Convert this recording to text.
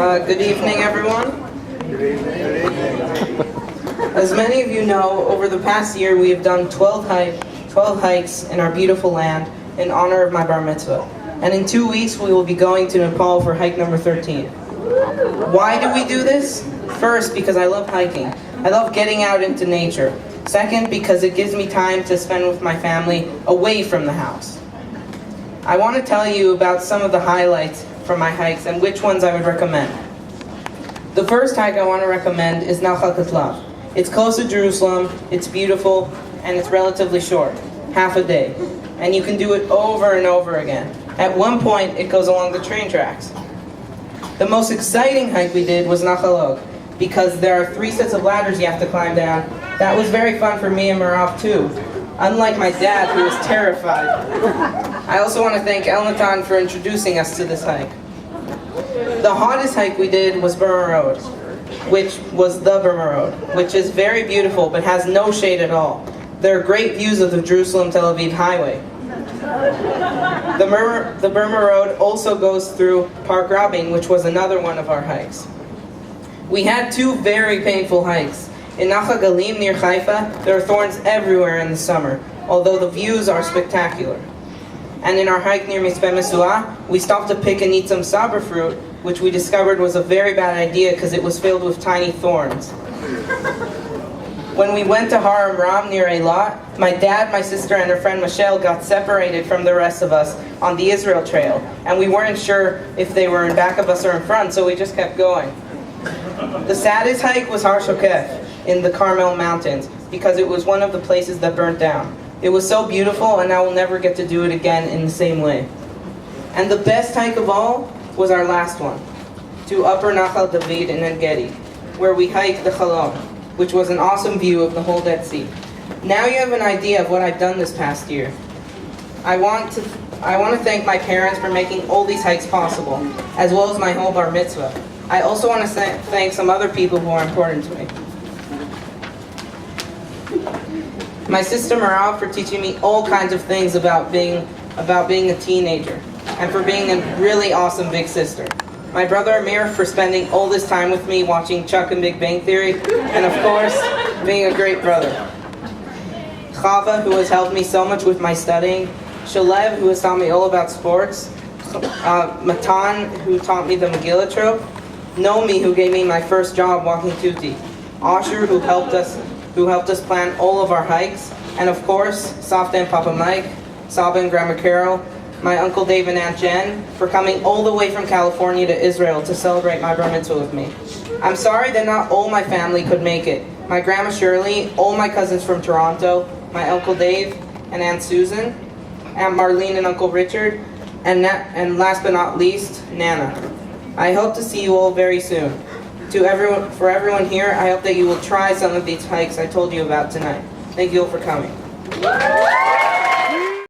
Good evening, everyone. Good evening. As many of you know, over the past year we have done 12 hikes in our beautiful land in honor of my bar mitzvah. And in 2 weeks we will be going to Nepal for hike number 13. Why do we do this? First, because I love hiking. I love getting out into nature. Second, because it gives me time to spend with my family away from the house. I want to tell you about some of the highlights from my hikes and which ones I would recommend. The first hike I want to recommend is Nahal Katlav. It's close to Jerusalem, it's beautiful, and it's relatively short, half a day. And you can do it over and over again. At one point, it goes along the train tracks. The most exciting hike we did was Nachalog, because there are 3 sets of ladders you have to climb down. That was very fun for me and Marav too, unlike my dad who was terrified. I also want to thank Elnatan for introducing us to this hike. The hottest hike we did was Burma Road, which was the Burma Road, which is very beautiful but has no shade at all. There are great views of the Jerusalem-Tel Aviv highway. The Burma Road also goes through Park Rabin, which was another one of our hikes. We had 2 very painful hikes. In Nachal Galim near Haifa, there are thorns everywhere in the summer, although the views are spectacular. And in our hike near Mitzvah Mesuah, we stopped to pick and eat some sabra fruit, which we discovered was a very bad idea because it was filled with tiny thorns. When we went to Har Amram near Eilat, my dad, my sister, and her friend Michelle got separated from the rest of us on the Israel Trail, and we weren't sure if they were in back of us or in front, so we just kept going. The saddest hike was Har Shokef in the Carmel Mountains, because it was one of the places that burnt down. It was so beautiful, and I will never get to do it again in the same way. And the best hike of all was our last one, to Upper Nachal David in En Gedi, where we hiked the Chalon, which was an awesome view of the whole Dead Sea. Now you have an idea of what I've done this past year. I want to thank my parents for making all these hikes possible, as well as my whole bar mitzvah. I also want to thank some other people who are important to me. My sister Marav for teaching me all kinds of things about being a teenager, and for being a really awesome big sister. My brother Amir for spending all this time with me watching Chuck and Big Bang Theory, and of course, being a great brother. Chava, who has helped me so much with my studying. Shalev, who has taught me all about sports. Matan, who taught me the Megillah trope. Nomi, who gave me my first job walking tutti. Asher, who helped us plan all of our hikes. And of course, Safta and Papa Mike, Saba and Grandma Carol, my Uncle Dave and Aunt Jen, for coming all the way from California to Israel to celebrate my bar mitzvah with me. I'm sorry that not all my family could make it. My Grandma Shirley, all my cousins from Toronto, my Uncle Dave and Aunt Susan, Aunt Marlene and Uncle Richard, and last but not least, Nana. I hope to see you all very soon. For everyone here, I hope that you will try some of these hikes I told you about tonight. Thank you all for coming.